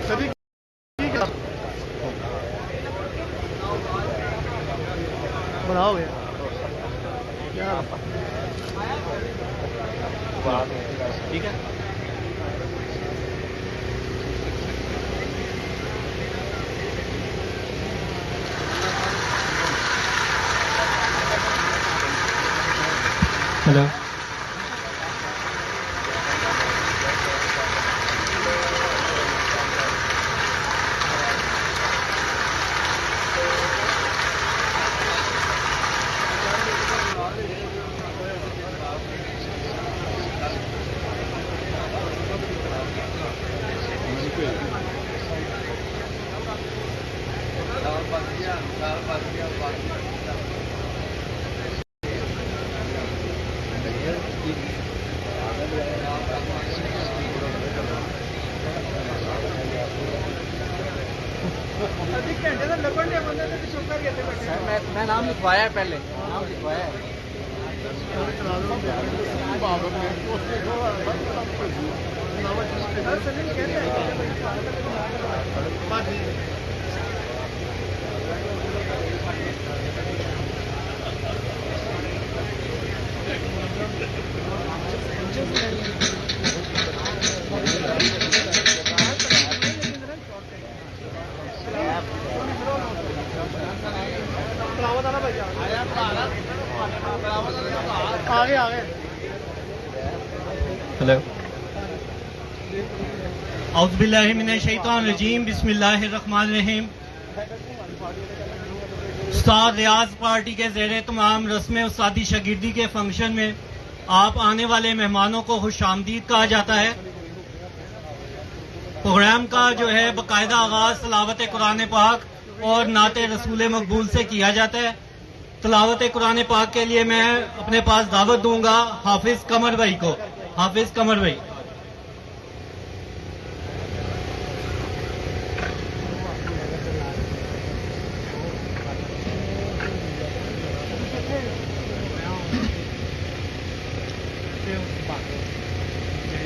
सभी बनाओगे ठीक है। हेलो मैं नाम लिखवाया है, पहले नाम लिखवाया है। आगे आगे हेलो औज़ुबिल्लाहिमिनश्शैतानिर्रजीम बिस्मिल्लाहिर्रहमानिर्रहीम। उस्ताद रियाज पार्टी के ज़ेरे तमाम रस्म उस्तादी शागिर्दी के फंक्शन में आप आने वाले मेहमानों को खुशामदीद कहा जाता है। प्रोग्राम का जो है बाकायदा आगाज तलावत कुरान पाक और नाते रसूल मकबूल से किया जाता है। तलावत कुरान पाक के लिए मैं अपने पास दावत दूंगा हाफिज कमर भाई को। हाफिज कमर भाई।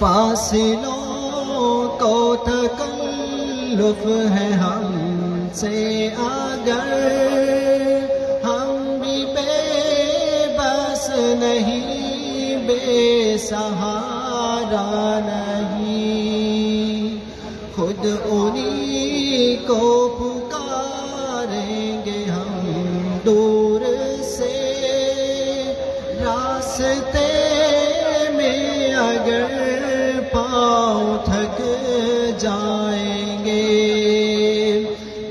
फासिलों को तकल्लुफ है हम से अगर हम भी बेबस नहीं, बेसहारा नहीं, खुद उन्हीं को पुकारेंगे हम दूर से। रास्ते में अगर पाँव थक जाएंगे,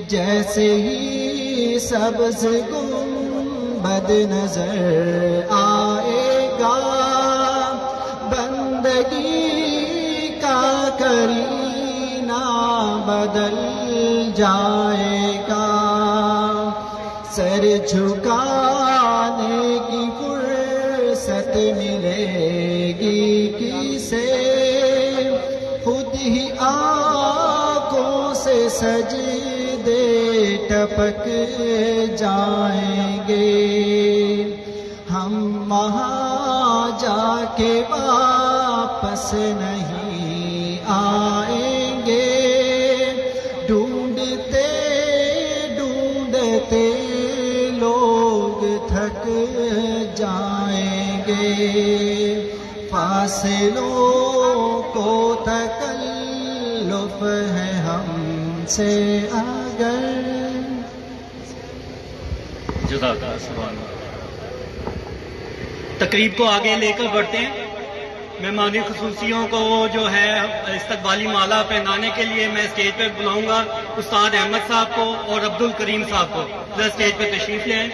जैसे ही सब्ज़ गुंबद नजर आएगा, बंदगी का करीना बदल जाएगा। सर झुकाने की फुर्सत मिलेगी किसे, खुद ही आंखों से सजदे टपक जाएंगे। हम वहाँ जाके वापस नहीं आएंगे, ढूंढते ढूंढते लोग थक जाएंगे। फासलों को तकल्लुफ है हमसे अगर। जज़ाकल्लाह, सुभान अल्लाह। तकरीब को आगे लेकर बढ़ते हैं। मेहमानी खुसूसियों को जो है इस्तकबाली माला पहनाने के लिए मैं स्टेज पे बुलाऊंगा उस्ताद अहमद साहब को और अब्दुल करीम साहब को। जरा स्टेज पे तशरीफ ले आएं।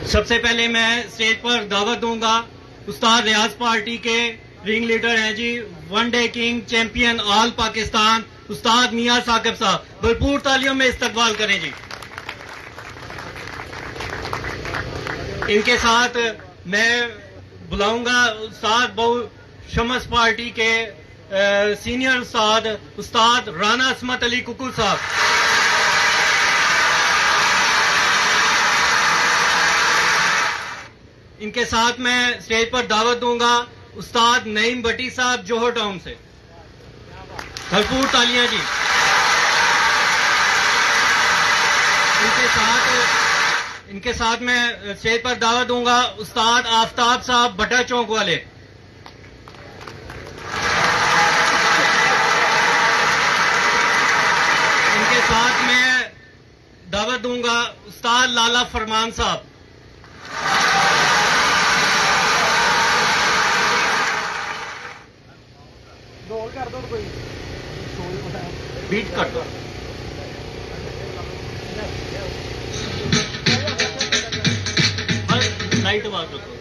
सबसे पहले मैं स्टेज पर दावत दूंगा उस्ताद रियाज पार्टी के रिंग लीडर हैं जी, one day king champion all Pakistan उस्ताद मियां साकिब साहब। भरपूर तालियों में इस्तकबाल करें जी। इनके साथ मैं बुलाऊंगा उस्ताद बहु शमस पार्टी के सीनियर उस्ताद राना असमत अली कुकू साहब। इनके साथ मैं स्टेज पर दावत दूंगा उस्ताद नईम भट्टी साहब जोहर टाउन से। भरपूर तालियां जी। इनके साथ मैं स्टेज पर दावत दूंगा उस्ताद आफताब साहब बटा चौक वाले। इनके साथ मैं दावत दूंगा उस्ताद लाला फरमान साहब। बीट कर दो। लाइट बात रखो।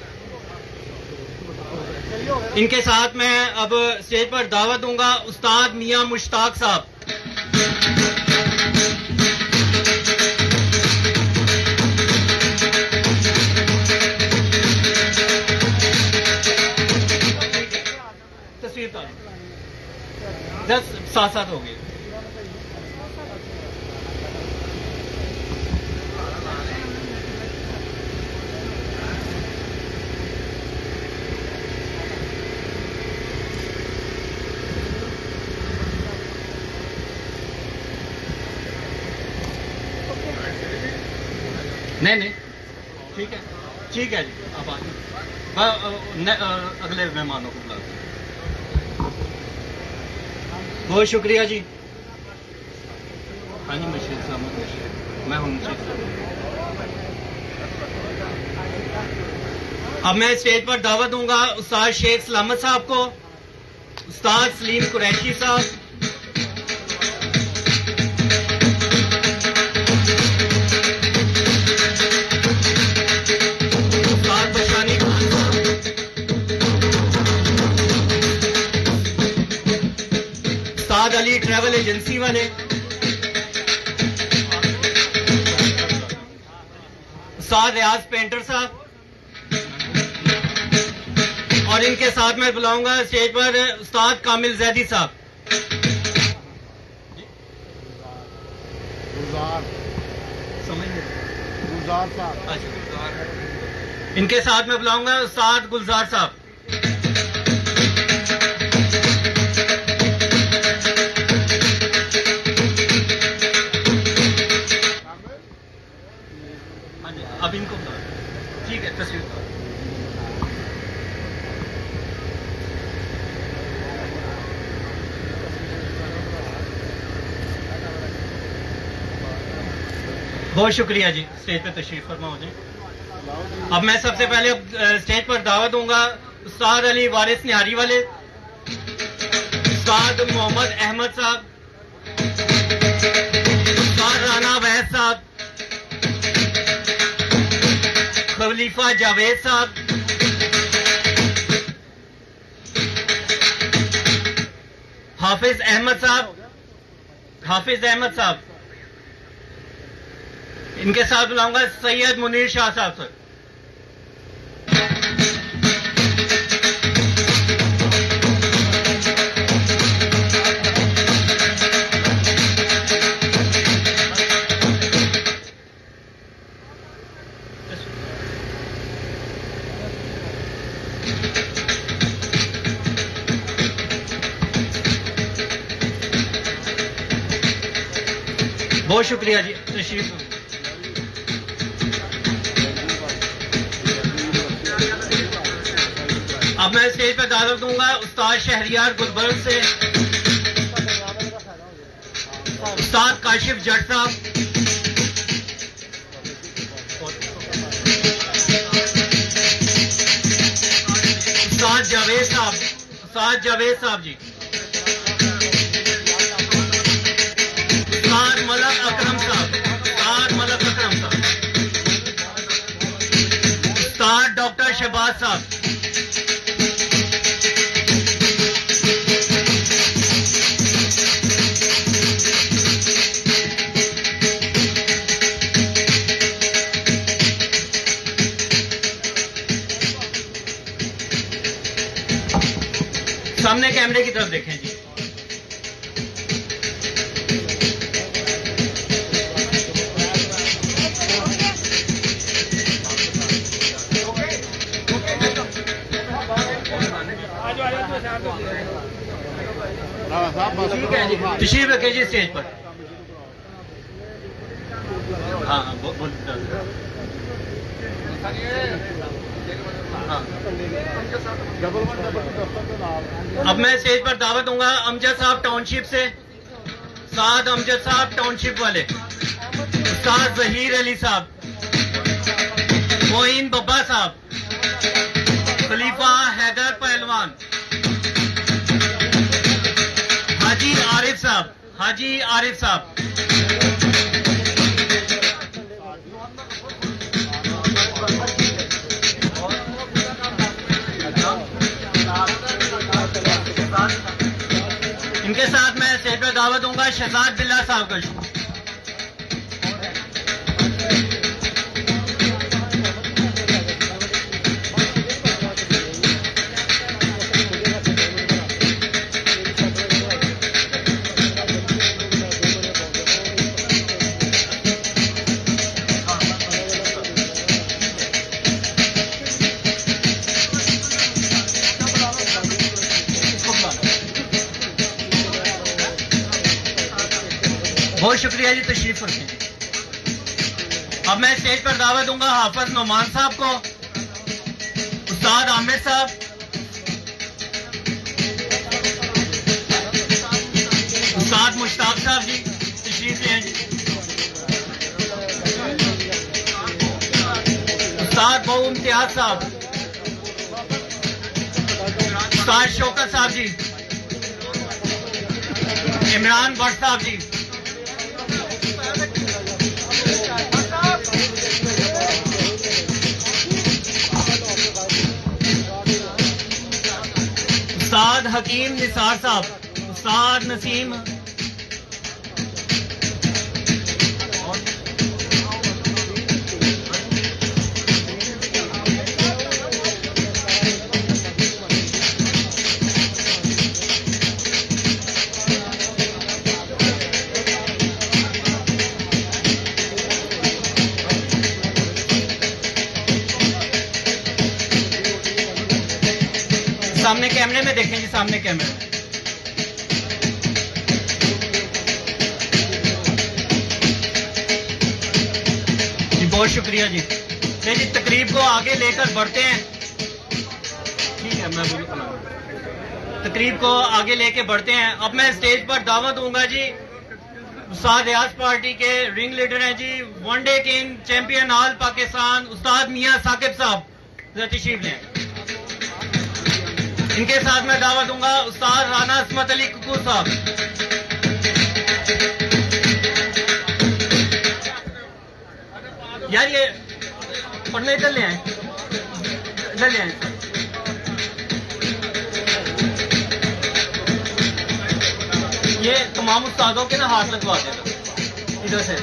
इनके साथ मैं अब स्टेज पर दावत दूंगा उस्ताद मियां मुश्ताक साहब। तस्वीर 10 साथ हो गए। नहीं ठीक है जी, आप आइए। अगले मेहमानों को बुला। बहुत शुक्रिया जी। हाँ जी, मशीद साहब मैं हूँ मशीद साहब। अब मैं स्टेज पर दावत दूंगा उस्ताद शेख सलामत साहब को, उस्ताद सलीम कुरैशी साहब, अली ट्रैवल एजेंसी वाले, उस्ताद रियाज पेंटर साहब, और इनके साथ मैं बुलाऊंगा स्टेज पर उस्ताद कामिल जैदी साहब। गुलजार साहब। इनके साथ मैं बुलाऊंगा उस्ताद गुलजार साहब। बहुत शुक्रिया जी, स्टेज पे तशरीफ फरमा हो जाए। अब मैं सबसे पहले स्टेज पर दावत दूंगा उस्ताद अली वारिस निहारी वाले, उस्ताद मोहम्मद अहमद साहब, उस्ताद राना वैद साहब, खलीफा जावेद साहब, हाफिज अहमद साहब, इनके साथ बुलाऊंगा सैयद मुनीर शाह साहब सर। बहुत शुक्रिया जी, तशरीफ। अब मैं स्टेज पर दावत दूंगा उस्ताद शहरियार गुलबर्ग से उस्ताद काशिफ जट साहब, उस्ताद जावेद साहब जी, उस्ताद मलक अकरम साहब, उस्ताद डॉक्टर शहबाज साहब, सामने कैमरे की तरफ देखें जी। ठीक है जी, तशरीफ रखें जी स्टेज पर। हाँ अब मैं स्टेज पर दावत दूंगा अमजद साहब टाउनशिप से, साद अमजद साहब टाउनशिप वाले, उस्ताद जहीर अली साहब, मोइन बब्बा साहब, खलीफा हैदर पहलवान, हाजी आरिफ साहब, इनके साथ मैं स्टेज पर दावत दूंगा शहजाद बिल्ला साहब का। बहुत शुक्रिया जी, तशरीफ रखें। अब मैं स्टेज पर दावत दूंगा हाफिज नोमान साहब को, उस्ताद आमिर साहब, उस्ताद मुश्ताक साहब जी, तशरीफ लें जी। उस्ताद बहु इम्तियाज साहब, उस्ताद शौकत साहब जी, इमरान भट्ट साहब जी, उस्ताद हकीम निसार साहब, उस्ताद नसीम, सामने कैमरे में देखें जी, सामने कैमरे में। जी बहुत शुक्रिया जी। जी तकरीब को आगे लेकर बढ़ते हैं। ठीक है, मैं तकरीब को आगे लेके बढ़ते हैं। अब मैं स्टेज पर दावत दूंगा जी उस्ताद रियाज पार्टी के रिंग लीडर हैं जी, one day king champion all Pakistan उस्ताद मियां साकिब साहब तशरीफ लें। इनके साथ मैं दावा दूंगा उस्ताद राना असमत अली कुकूर साहब। यार ये पढ़ने इधर ले आए, इधर ले आए। ये तमाम उस्तादों के ना हाथ लगवा देगा इधर से।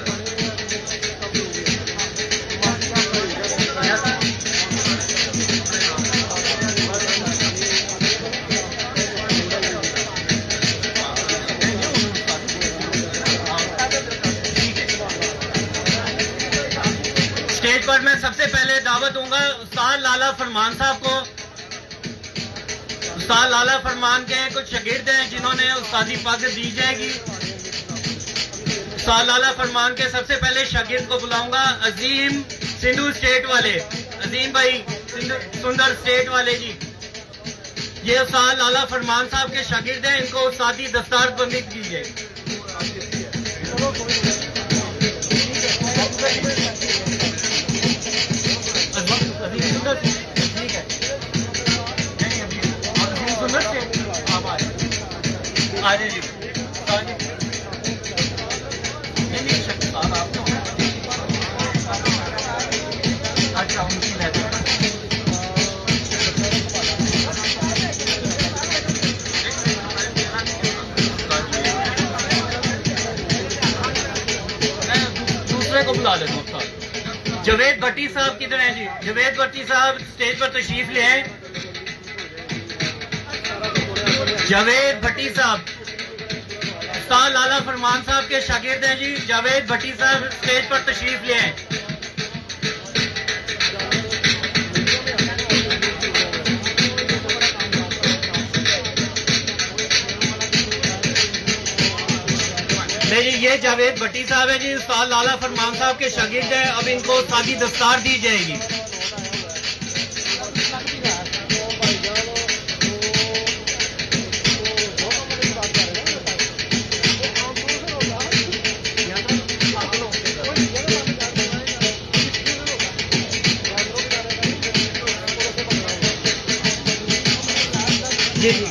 स्टेज पर मैं सबसे पहले दावत दूंगा उस्ताद लाला फरमान साहब को। उस्ताद लाला फरमान के कुछ शागिर्द हैं जिन्होंने उस्तादी पग दी जाएगी। उस्ताद लाला फरमान के सबसे पहले शागिर्द को बुलाऊंगा, अजीम सिंधु स्टेट वाले, अजीम भाई सुंदर स्टेट वाले जी। ये उस्ताद लाला फरमान साहब के शागिर्द हैं, इनको उस्तादी दस्तार बंदी की जाएगी। ठीक है, आ जाइए जी। अच्छा उनकी रहती मैं दूसरे को बुला लेता हूँ। जवेद भट्टी साहब किधर हैं जी? जवेद भट्टी साहब स्टेज पर तशरीफ ले आए। जावेद भट्टी साहब उस्ताद लाला फरमान साहब के शागिर्द हैं जी। जावेद भट्टी साहब स्टेज पर तशरीफ ले आए। जी ये जावेद भट्टी साहब है जी, उस्ताद लाला फरमान साहब के शागिर्द हैं। अब इनको सादी दस्तार दी जाएगी। जी जी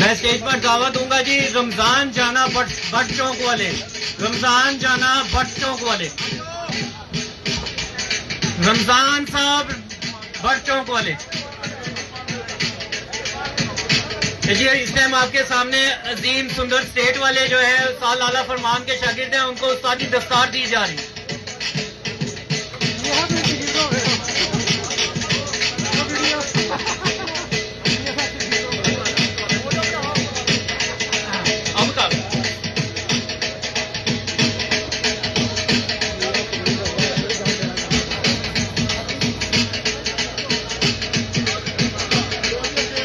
मैं स्टेज पर दावा दूंगा जी रमजान जाना भट्ट चौक वाले, रमजान जाना भट्ट चौक वाले, रमजान साहब भट्ट चौक वाले जी। इस टाइम आपके सामने अजीम सुंदर स्टेट वाले जो है उस्ताद लाला फरमान के शागिर्द हैं, उनको उस्तादी दस्तार दी जा रही है।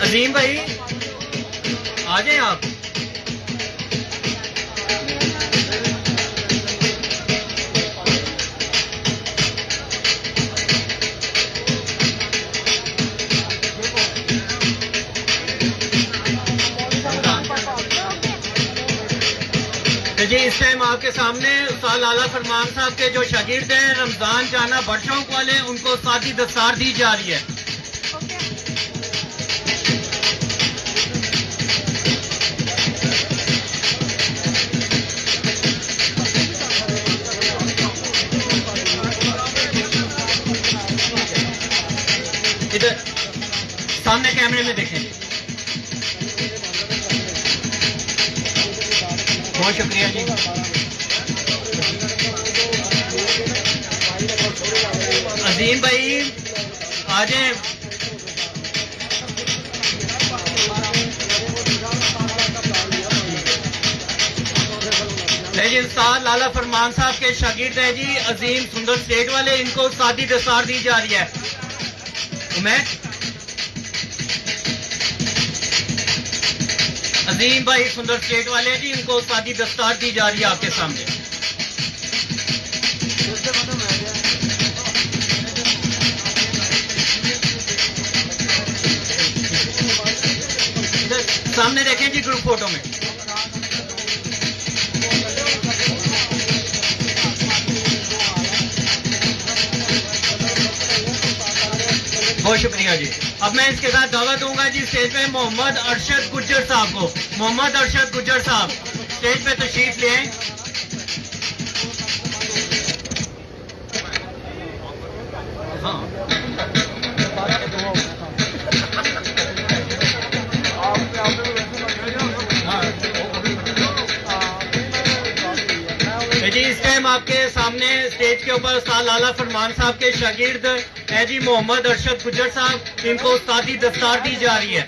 अजीम भाई आ जाए आप। जी इस टाइम आपके सामने उस्ताद लाला फरमान साहब के जो शागिर्द हैं रमजान जाना भट्ट चौक वाले, उनको सादी दस्तार दी जा रही है। इधर सामने कैमरे में देखें। बहुत शुक्रिया जी। अजीम भाई आ जाए। उस्ताद लाला फरमान साहब के शागिर्द है जी अजीम सुंदर स्टेट वाले, इनको सादी दस्तार दी जा रही है। उमैद अजीम भाई सुंदर स्टेट वाले जी, इनको सादी दस्तार दी जा रही है आपके सामने। सामने देखें जी ग्रुप फोटो में। बहुत शुक्रिया जी। अब मैं इसके साथ दावत दूंगा जी स्टेज पे मोहम्मद अरशद गुज्जर साहब को। मोहम्मद अरशद गुज्जर साहब स्टेज पे तशरीफ ले आए। जी इस टाइम आपके सामने स्टेज के ऊपर उस्ताद लाला फरमान साहब के शागिर्द है जी मोहम्मद अरशद गुज्जर साहब, इनको उस्तादी दस्तार दी जा रही है।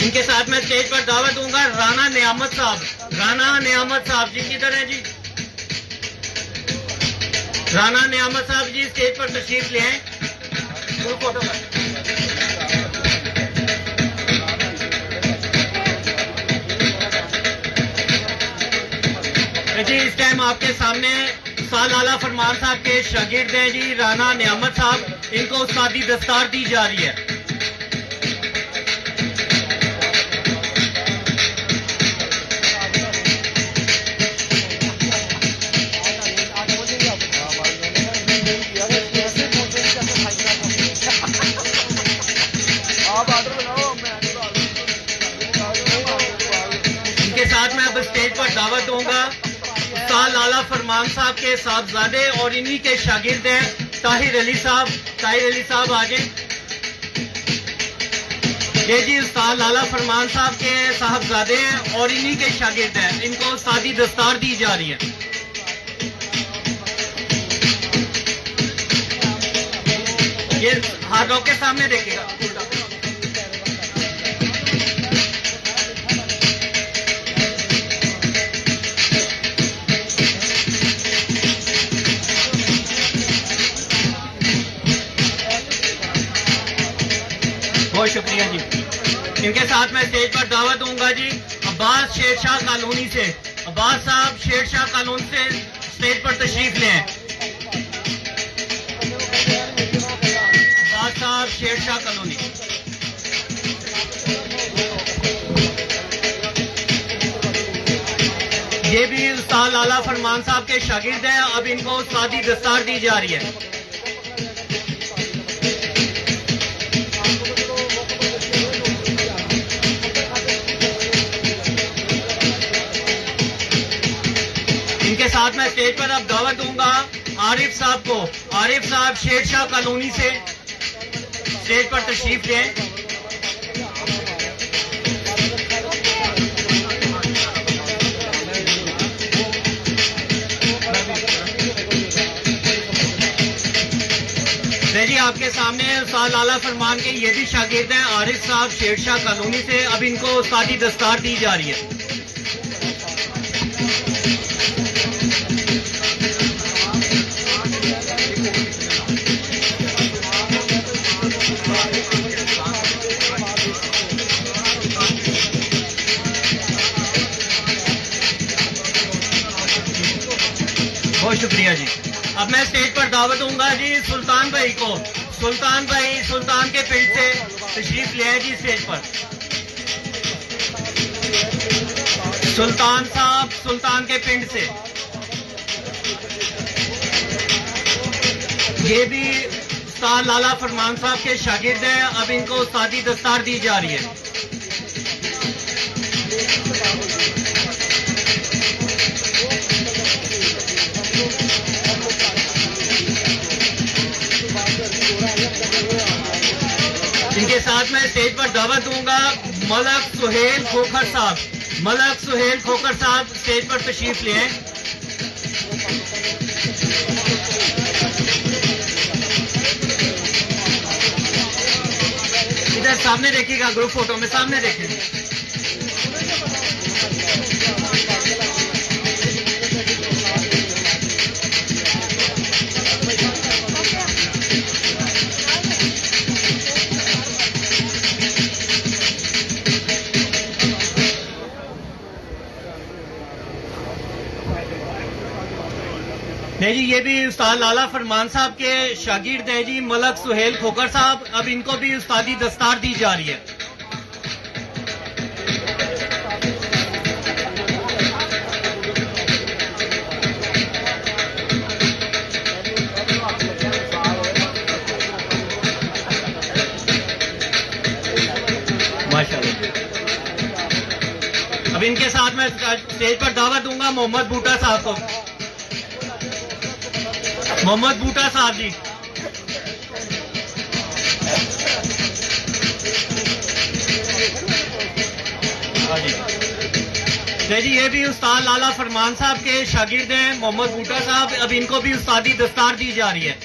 इनके साथ मैं स्टेज पर दावत दूंगा राना नियामत साहब। राना नियामत साहब जी किधर है जी? राना नियामत साहब जी स्टेज पर तशरीफ ले आए। जी इस टाइम आपके सामने उस्ताद लाला फरमान साहब के शागिर्द हैं जी राना नियामत साहब, इनको उस्तादी दस्तार दी जा रही है। इनके साथ मैं अब स्टेज पर दावत दूंगा उस्ताद लाला फरमान साहब के साहबजादे और इन्हीं के शागिर्द हैं ताहिर अली साहब। ताहिर अली साहब आ जाएं। ये जी उस्ताद लाला फरमान साहब के साहबजादे हैं और इन्हीं के शागिर्द हैं, इनको सादी दस्तार दी जा रही है। ये हाथ रॉक के सामने देखिएगा। बहुत शुक्रिया जी। इनके साथ मैं स्टेज पर दावत दूंगा जी अब्बास शेरशाह कॉलोनी से। अब्बास साहब शेरशाह कॉलोनी से स्टेज पर तशरीफ ले आए। अब्बास साहब शेरशाह कॉलोनी। ये भी उस्ताद लाला फरमान साहब के शागिर्द हैं, अब इनको सादी दस्तार दी जा रही है। इनके साथ मैं स्टेज पर अब दावत दूंगा आरिफ साहब को। आरिफ साहब शेरशाह कॉलोनी से स्टेज पर तशरीफ लें। जी आपके सामने उस्ताद लाला फरमान के ये भी शागिर्द हैं आरिफ साहब शेरशाह कॉलोनी से, अब इनको सादी दस्तार दी जा रही है। बहुत शुक्रिया जी। अब मैं स्टेज पर दावत दूंगा जी सुल्तान भाई को। सुल्तान भाई सुल्तान के पिंड से तशरीफ ले आए जी स्टेज पर। सुल्तान साहब सुल्तान के पिंड से। ये भी उस्ताद लाला फरमान साहब के शागिर्द हैं, अब इनको सादी दस्तार दी जा रही है। इनके साथ मैं स्टेज पर दावत दूंगा मलक सुहेल खोखर साहब। मलक सुहेल खोखर साहब स्टेज पर तशरीफ ले आए। इधर सामने देखिएगा, ग्रुप फोटो में सामने देखिएगा। है जी, ये भी उस्ताद लाला फरमान साहब के शागिर्द हैं जी, मलक सुहेल खोकर साहब। अब इनको भी उस्तादी दस्तार दी जा रही है। माशाल्लाह। अब इनके साथ मैं स्टेज पर दावत दूंगा मोहम्मद बूटा साहब को। मोहम्मद बूटा साहब जी। जी, ये भी उस्ताद लाला फरमान साहब के शागिर्द हैं, मोहम्मद बूटा साहब। अब इनको भी उस्तादी दस्तार दी जा रही है।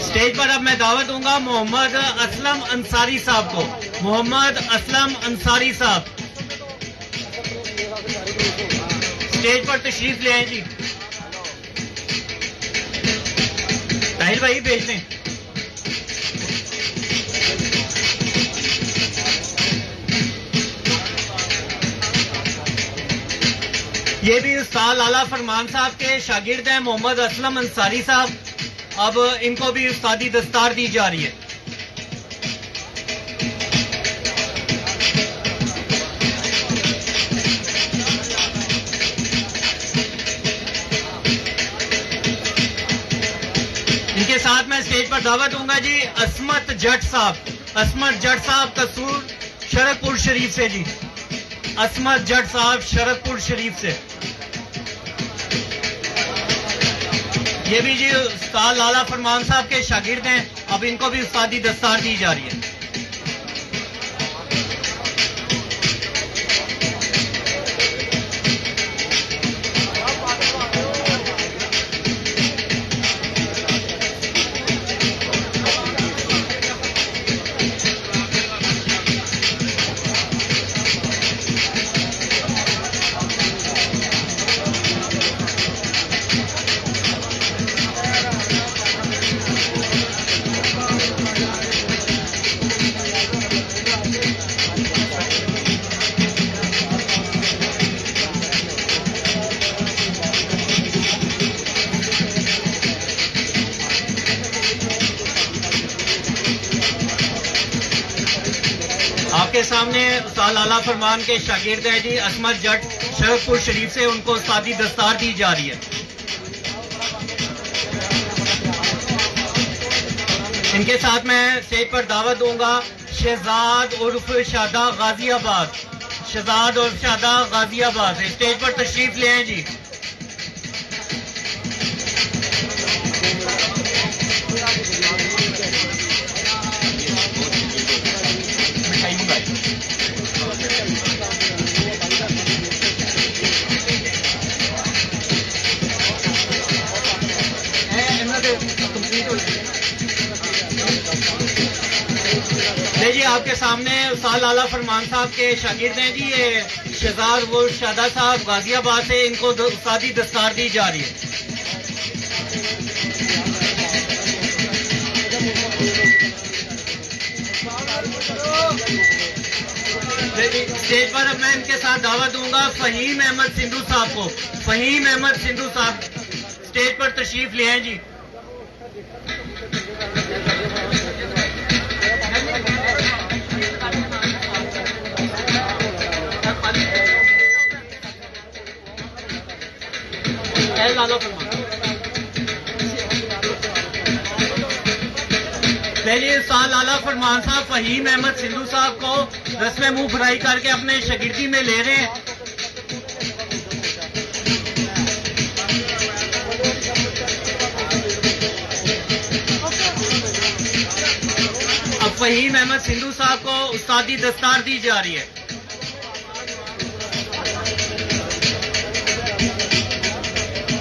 स्टेज पर अब मैं दावत दूंगा मोहम्मद असलम अंसारी साहब को। मोहम्मद असलम अंसारी साहब स्टेज पर तशरीफ ले आए जी। ताहिर भाई भेज दें। ये भी उस्ताद लाला फरमान साहब के शागिर्द हैं, मोहम्मद असलम अंसारी साहब। अब इनको भी उस्तादी दस्तार दी जा रही है। इनके साथ मैं स्टेज पर दावत दूंगा जी असमत जट साहब। असमत जट साहब कसूर शरकपुर शरीफ से जी। असमत जट साहब शरकपुर शरीफ से। ये भी जी उस्ताद लाला फरमान साहब के शागिर्द हैं। अब इनको भी उस्तादी दस्तार दी जा रही है। आपके सामने उस्ताद लाला फरमान के शागिर्द हैं जी असमत जट शरकपुर शरीफ से। उनको उस्तादी दस्तार दी जा रही है। इनके साथ मैं स्टेज पर दावत दूंगा शहजाद उर्फ शादा गाजियाबाद। शहजाद उर्फ शादा गाजियाबाद स्टेज पर तशरीफ ले आए जी। जी, आपके सामने उस्ताद लाला फरमान साहब के शागिर्द हैं जी। ये शहजाद वो शादा साहब गाजियाबाद से। इनको उस्तादी दस्तार दी जा रही है। स्टेज पर अब मैं इनके साथ दावत दूंगा फहीम अहमद सिंधु साहब को। फहीम अहमद सिंधु साहब स्टेज पर तशरीफ ले आए जी। पहले उस्ताद लाला फरमान साहब फहीम अहमद सिंधु साहब को रस्म मुंह फराई करके अपने शागिर्दी में ले रहे हैं। अब फहीम अहमद सिंधु साहब को उस्तादी दस्तार दी जा रही है।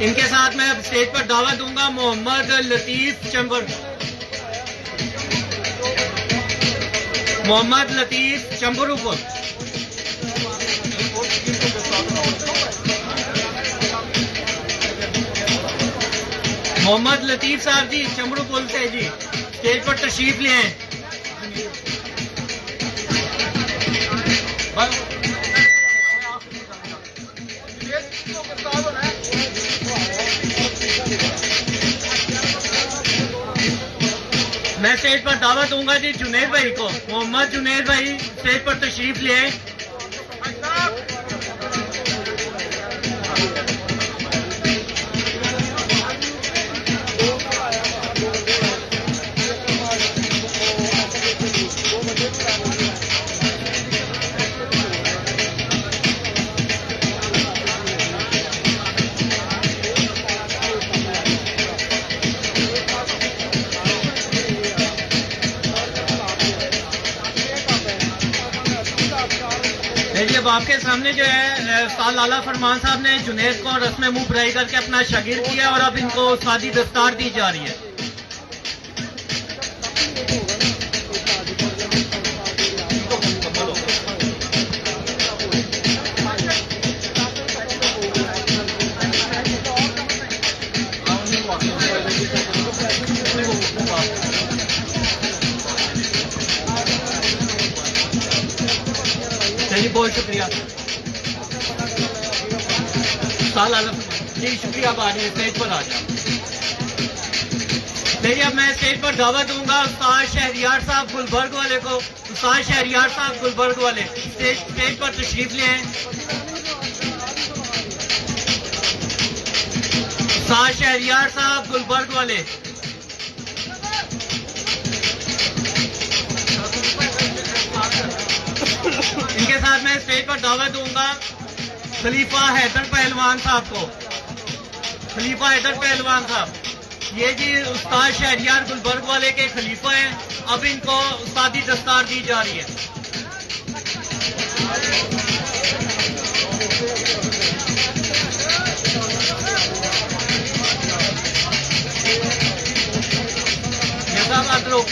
इनके साथ मैं अब स्टेज पर दावत दूंगा मोहम्मद लतीफ चंबर। मोहम्मद लतीफ चंबरूपुर। मोहम्मद लतीफ साहब जी चंबरूपुर से जी स्टेज पर तशरीफ ले आए। मैं स्टेज पर दावत दूंगा जी जुनेद भाई को, मोहम्मद जुनेद भाई स्टेज पर तशरीफ ले आए। अब आपके सामने जो है उस्ताद लाला फरमान साहब ने जुनेद को रस्म मुंह बराई करके अपना शागिर्द किया और अब इनको सादी दस्तार दी जा रही है। जी बहुत शुक्रिया जी, शुक्रिया। आप आ रही है स्टेज पर आ जाओ। देखिए अब मैं स्टेज पर दावत दूंगा उस्ताद शहरियार साहब गुलबर्ग वाले को। उस्ताद शहरियार साहब गुलबर्ग वाले स्टेज पर तशरीफ ले आए। उस्ताद शहरियार साहब गुलबर्ग वाले। इनके साथ मैं स्टेज पर दावत दूंगा खलीफा हैदर पहलवान साहब को। खलीफा हैदर पहलवान साहब ये जी उस्ताद शहरियार गुलबर्ग वाले के खलीफा हैं। अब इनको उस्तादी दस्तार दी जा रही है। जैसा बात लोग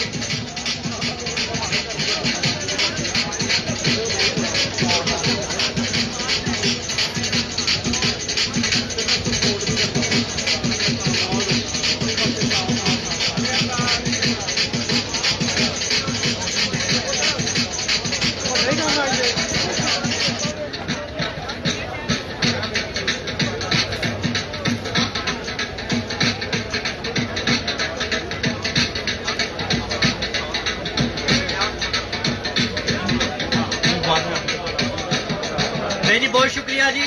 जी बहुत शुक्रिया जी।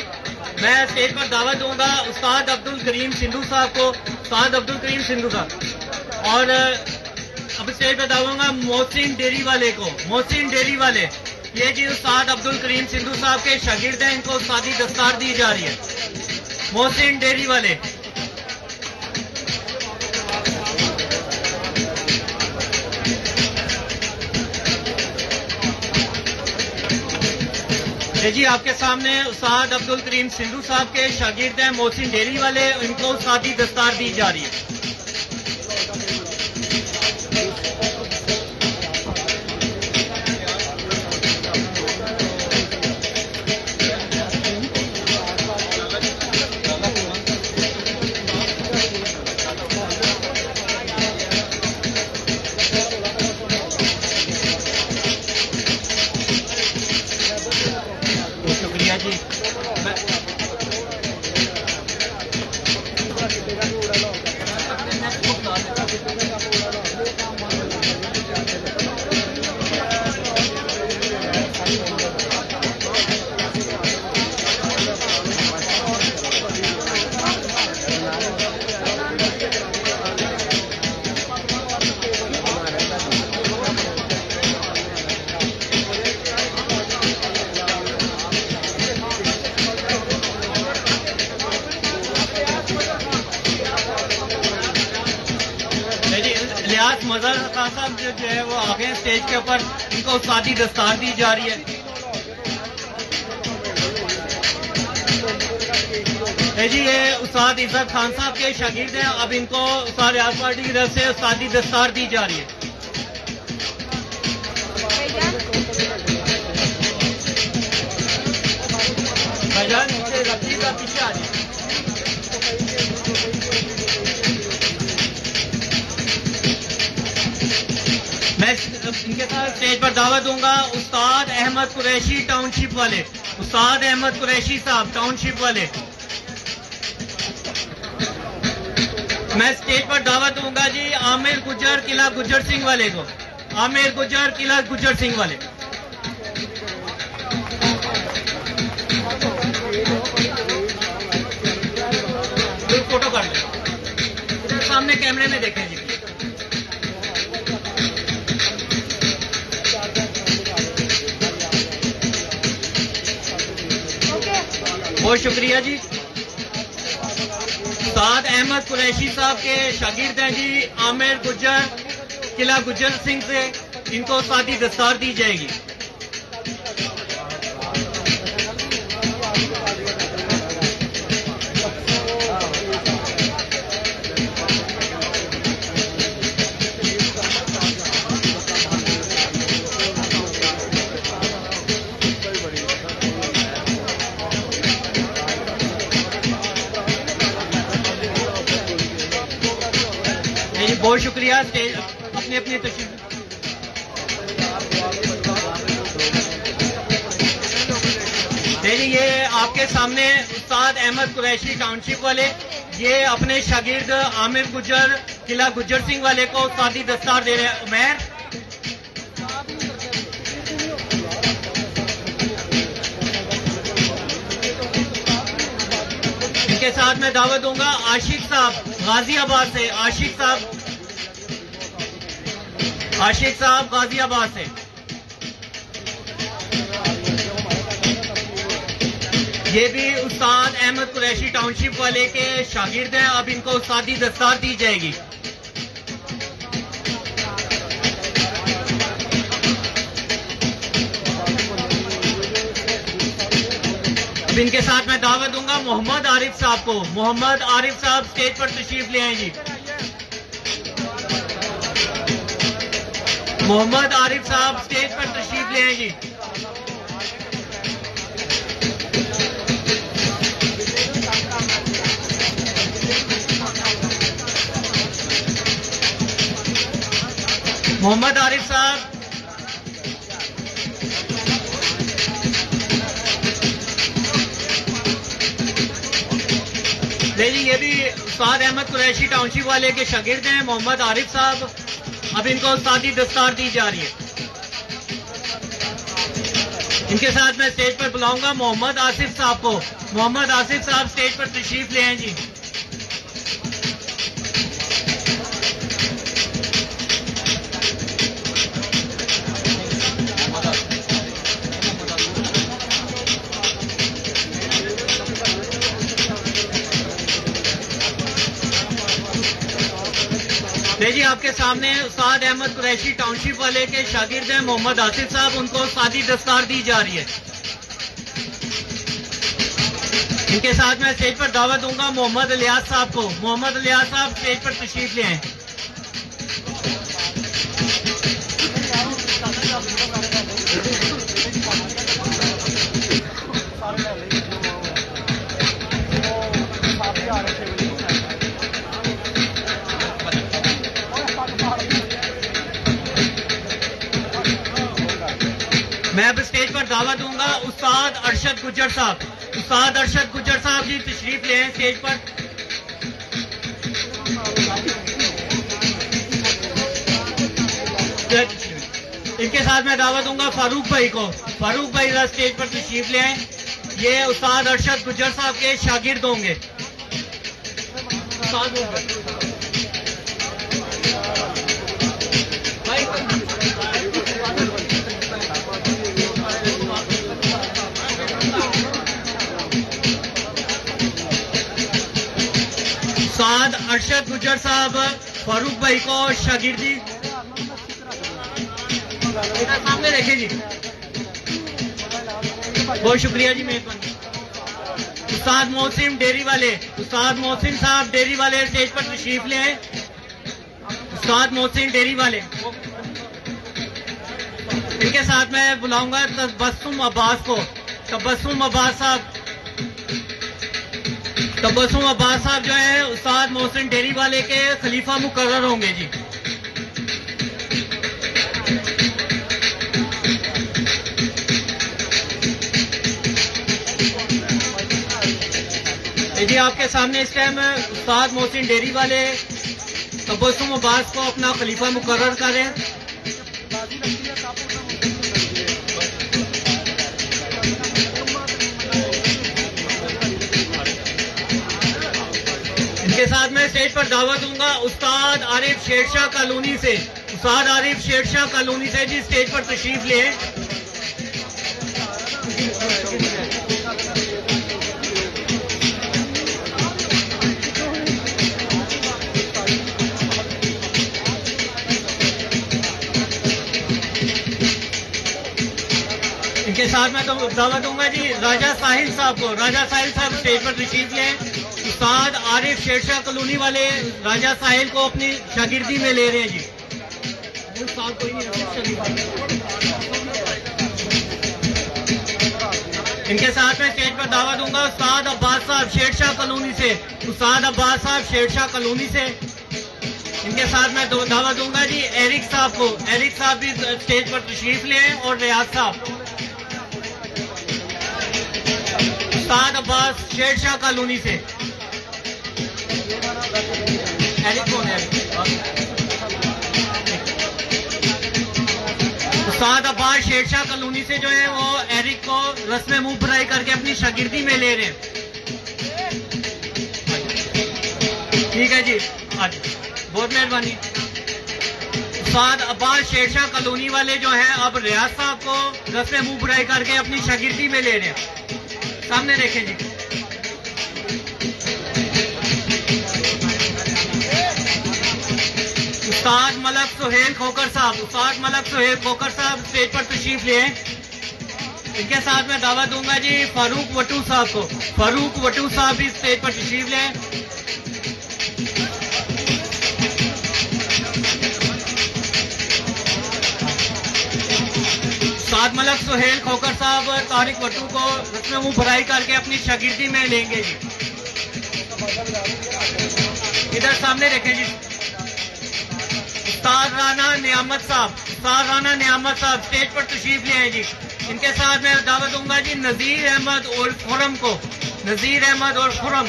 मैं स्टेज पर दावत दूंगा उस्ताद अब्दुल करीम सिंधु साहब को। उस्ताद अब्दुल करीम सिंधु साहब और अब स्टेज पर दावूंगा मोहसिन डेरी वाले को। मोहसिन डेरी वाले ये जी उस्ताद अब्दुल करीम सिंधु साहब के शागिर्द हैं। इनको उस्तादी दस्तार दी जा रही है। मोहसिन डेरी वाले। जी आपके सामने उस्ताद अब्दुल करीम सिंधु साहब के शागिर्द हैं मोहसिन डेरी वाले। इनको उस्तादी दस्तार दी जा रही है। जी मजहर खान साहब जो है वो आगे स्टेज के ऊपर। इनको उस्तादी दस्तार दी जा रही है। जी ये उस्ताद इज्जत खान साहब के शागिर्द हैं। अब इनको उस्ताद रियाज पार्टी की तरफ से उस्तादी दस्तार दी जा रही है। भाईजान नीचे रखिएगा, पीछे आ जाइए। मैं इनके साथ स्टेज पर दावत दूंगा उस्ताद अहमद कुरैशी टाउनशिप वाले, उस्ताद अहमद कुरैशी साहब टाउनशिप वाले। मैं स्टेज पर दावत दूंगा जी आमिर गुज्जर किला गुज्जर सिंह वाले को, आमिर गुज्जर किला गुज्जर सिंह वाले। फोटो कर ले, सामने कैमरे में देखें जी। बहुत शुक्रिया जी। उस्ताद अहमद कुरैशी साहब के शागिर्द हैं जी आमिर गुज्जर किला गुज्जर सिंह से, इनको सादी दस्तार दी जाएगी। बहुत शुक्रिया। स्टेज अपनी अपनी तशरीफ। ये आपके सामने उस्ताद अहमद कुरैशी टाउनशिप वाले, ये अपने शागिर्द आमिर गुज्जर किला गुज्जर सिंह वाले को सादी दस्तार दे रहे हैं। उमैर, इनके साथ मैं दावत दूंगा आशिक साहब गाजियाबाद से, आशिक साहब गाजियाबाद से। ये भी उस्ताद अहमद कुरैशी टाउनशिप वाले के शागिर्द हैं। अब इनको सादी दस्तार दी जाएगी। अब इनके साथ मैं दावत दूंगा मोहम्मद आरिफ साहब को। मोहम्मद आरिफ साहब स्टेज पर तशरीफ ले आए जी। मोहम्मद आरिफ साहब स्टेज पर तशरीफ ले आए जी। मोहम्मद आरिफ साहब, जी ये भी उस्ताद अहमद कुरैशी टाउनशिप वाले के शागिर्द हैं मोहम्मद आरिफ साहब। अब इनको सादी दस्तार दी जा रही है। इनके साथ मैं स्टेज पर बुलाऊंगा मोहम्मद आसिफ साहब को। मोहम्मद आसिफ साहब स्टेज पर तशरीफ ले आए जी। जी आपके सामने उस्ताद अहमद कुरैशी टाउनशिप वाले के शागिर्द हैं मोहम्मद आसिफ साहब, उनको सादी दस्तार दी जा रही है। इनके साथ मैं स्टेज पर दावत दूंगा मोहम्मद इलियास साहब को। मोहम्मद इलियास साहब स्टेज पर तशरीफ ले आए। मैं अब स्टेज पर दावत दूंगा उस्ताद अरशद गुज्जर साहब। उस्ताद अरशद गुज्जर साहब जी तशरीफ ले आए स्टेज पर। इनके साथ मैं दावत दूंगा फारूक भाई को। फारूक भाई स्टेज पर तशरीफ ले आए। ये उस्ताद अरशद गुज्जर साहब के शागिर्द होंगे। उस्ताद अरशद गुज्जर साहब फारूक भाई को शागिर्दी सामने देखे जी। बहुत शुक्रिया जी, मेहरबानी। उस्ताद मोहसिन डेरी वाले, उस्ताद मोहसिन साहब डेरी वाले स्टेज पर तशरीफ ले आए। उस्ताद मोहसिन डेरी वाले, इनके साथ मैं बुलाऊंगा तबस्सुम अब्बास को। तबस्सुम अब्बास साहब, तबस्सुम अब्बास साहब जो है उस्ताद मोहसिन डेरी वाले के खलीफा मुकर्रर होंगे जी। ये जी आपके सामने इस टाइम उस्ताद मोहसिन डेरी वाले तबस्सुम अब्बास को अपना खलीफा मुकर्रर करें। इनके साथ मैं स्टेज पर दावत दूंगा उस्ताद आरिफ शेरशाह कॉलोनी से। उस्ताद आरिफ शेरशाह कॉलोनी से जी स्टेज पर तशरीफ ले। इनके साथ मैं तो दावत दूंगा जी राजा साहिल साहब को। राजा साहिल साहब स्टेज पर तशरीफ लें। उस्ताद आरिफ शेरशाह कॉलोनी वाले राजा साहिल को अपनी शागिर्दी में ले रहे हैं जी। कोई नहीं। इनके साथ मैं स्टेज पर दावा दूंगा उस्ताद अब्बास साहब शेरशाह कॉलोनी से। उस्ताद अब्बास साहब शेरशाह कॉलोनी से। इनके साथ मैं दावा दूंगा जी एरिक साहब को। एरिक साहब भी स्टेज पर तशरीफ ले और रियाज साहब। उस्ताद अब्बास शेरशाह कॉलोनी से। एरिक कौन है? उस्ताद अब्बास शेरशाह कॉलोनी से जो है वो एरिक को रस्म मुंह भराई करके अपनी शागिर्दी में ले रहे हैं। ठीक है जी, आज बहुत मेहरबानी। उस्ताद अब्बास शेरशाह कॉलोनी वाले जो हैं अब रियाज साहब को रस्म मुंह भराई करके अपनी शागिर्दी में ले रहे हैं। सामने देखें जी। उस्ताद मलक सुहेल खोकर साहब। उस्ताद मलक सुहेल खोकर साहब स्टेज पर तशरीफ ले। इनके साथ मैं दावा दूंगा जी फारूक वटू साहब को। फारूक वटू साहब भी स्टेज पर तशरीफ ले। उस्ताद मलक सुहेल खोकर साहब तारिक वटू को रस्म मुंह भराई करके अपनी शागिर्दी में लेंगे जी। इधर सामने देखें जी। उस्ताद राना नियामत साहब। उस्ताद राना नियामत साहब स्टेज पर तशरीफ ले हैं जी। इनके साथ मैं दावत दूंगा जी नजीर अहमद और खुरम को। नजीर अहमद और खुरम।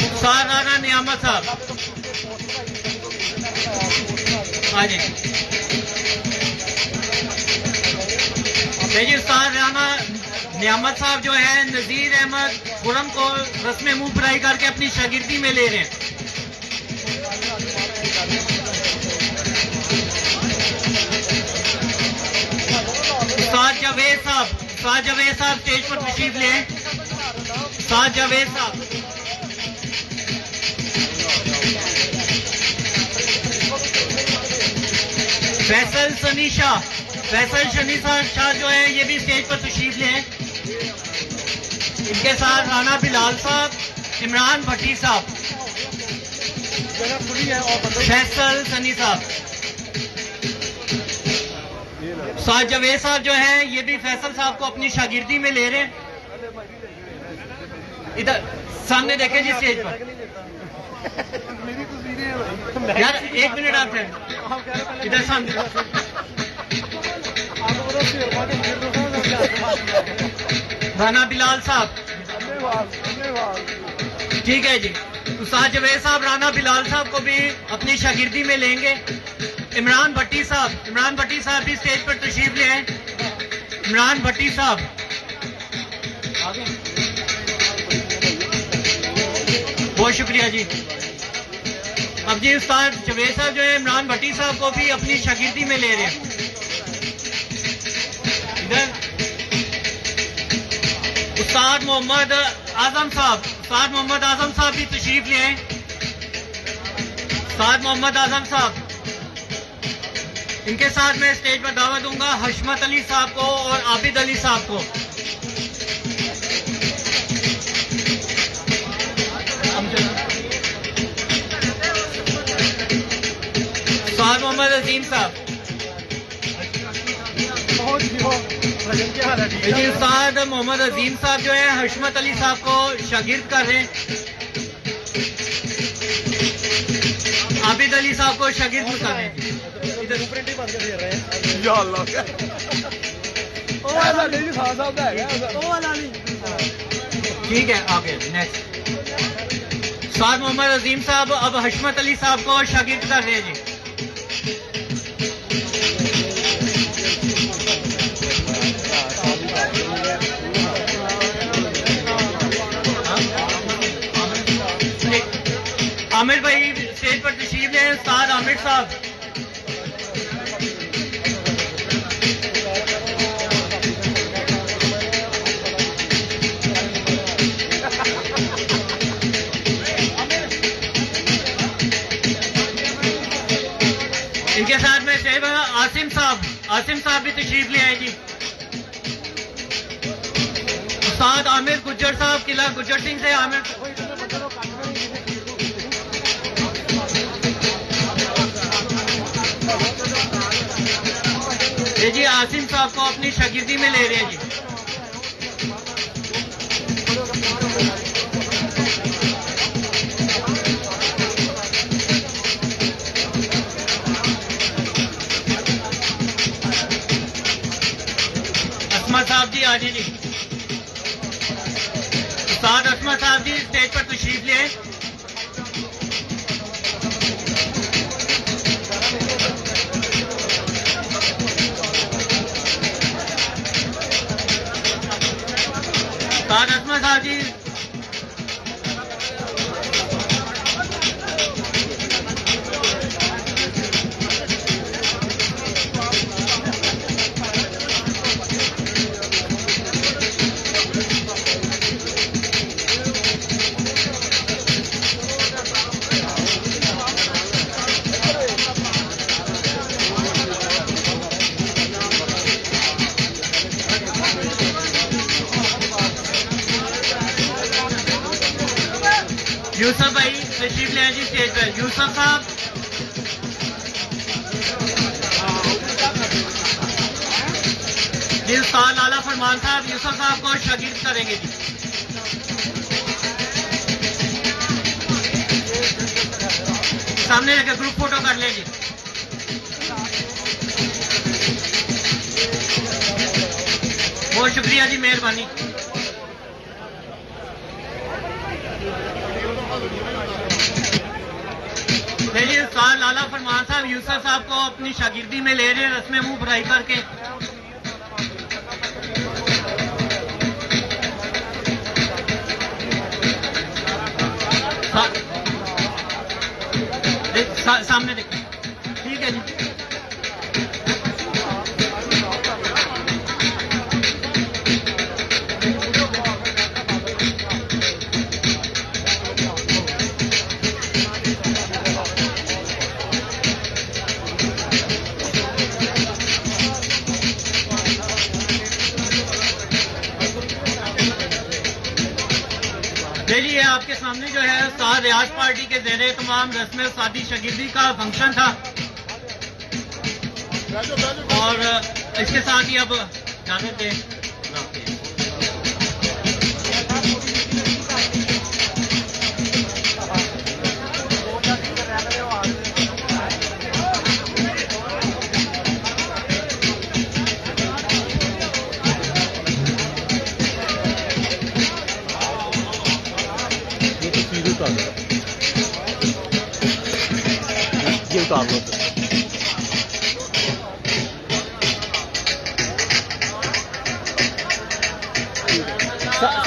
उस्ताद राना नियामत साहब हाँ जी। जी उस्ताद राना नियामत साहब जो है नजीर अहमद खुरम को रस्म मुंह भराई करके अपनी शागिर्दी में ले रहे हैं। उस्ताद जावेद साहब। उस्ताद जावेद साहब स्टेज पर तशरीफ ले। उस्ताद जावेद साहब। फैसल सनी शाह। फैसल सनी शाह जो है ये भी स्टेज पर तशरीफ ले। इनके साथ राना बिलाल साहब, इमरान भट्टी साहब, फैसल सनी साहब। उस्ताद जावेद साहब जो है ये भी फैसल साहब को अपनी शागिर्दी में ले रहे हैं। इधर सामने देखें जी स्टेज पर। यार एक मिनट आप इधर सामने। राना बिलाल साहब। ठीक है जी। उस्ताद जावेद साहब राना बिलाल साहब को भी अपनी शागिर्दी में लेंगे। इमरान भट्टी साहब। इमरान भट्टी साहब भी स्टेज पर तशरीफ ले आए। इमरान भट्टी साहब बहुत शुक्रिया जी। अब जी उस्ताद जावेद साहब जो है इमरान भट्टी साहब को भी अपनी शागिर्दी में ले रहे हैं। इधर उस्ताद मोहम्मद आजम साहब। उस्ताद मोहम्मद आजम साहब भी तशरीफ ले आए। उस्ताद मोहम्मद आजम साहब। इनके साथ मैं स्टेज पर दावा दूंगा हशमत अली साहब को और आबिद अली साहब को। उस्ताद मोहम्मद अजीम साहब। उस्ताद मोहम्मद अजीम साहब जो है हशमत अली साहब को शागिर्द कर रहे हैं। आबिद अली साहब को शागिर्द कर रहे हैं। ठीक है, ओके नेक्स्ट। उस्ताद मोहम्मद अजीम साहब अब हशमत अली साहब को शागिर्द कर रहे हैं जी। आमिर भाई स्टेज पर तशरीफ ले, उस्ताद आमिर साहब। इनके साथ में स्टेज पर आसिम साहब भी तशरीफ ले आए जी। उस्ताद आमिर गुज्जर साहब, किला गुज्जर सिंह से आमिर। ये जी आसिम साहब को अपनी शागिर्दी में ले रहे हैं जी। असमा साहब जी आजी जी। उस्ताद असमा साहब जी स्टेज पर तशरीफ ले। उस्ताद असमा साहब जी। यूसुफ भाई तशरीफ ले जी स्टेज पर। यूसुफ साहब, जी उस्ताद लाला फरमान साहब यूसुफ साहब को शागिर्द करेंगे जी। सामने लेकर ग्रुप फोटो कर लें जी। बहुत शुक्रिया जी, मेहरबानी। देखिए उस्ताद लाला फरमान साहब यूसुफ साहब को अपनी शागिर्दी में ले रहे हैं, रस्में मुंह भराई करके। सामने देखिए, ठीक है जी। देखिए आपके सामने जो है उस्ताद रियाज पार्टी के ज़ेरे तमाम रस्म शादी शागिर्दी का फंक्शन था, और इसके साथ ही अब जाने थे। ये उतार लो।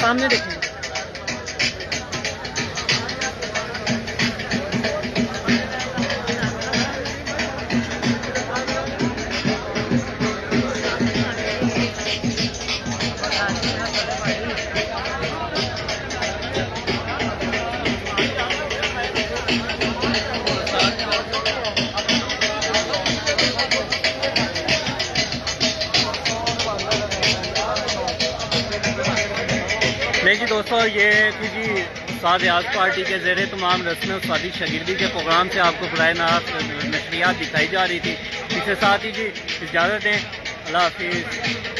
सामने देखिए। नहीं जी दोस्तों, ये थी जी उस्ताद रियाज पार्टी के ज़ेरे तमाम रस्म शादी शागिर्दी के प्रोग्राम से आपको बराह रास्त नशरियात दिखाई जा रही थी। इसके साथ ही जी इजाज़त दें, अल्लाह हाफिज़।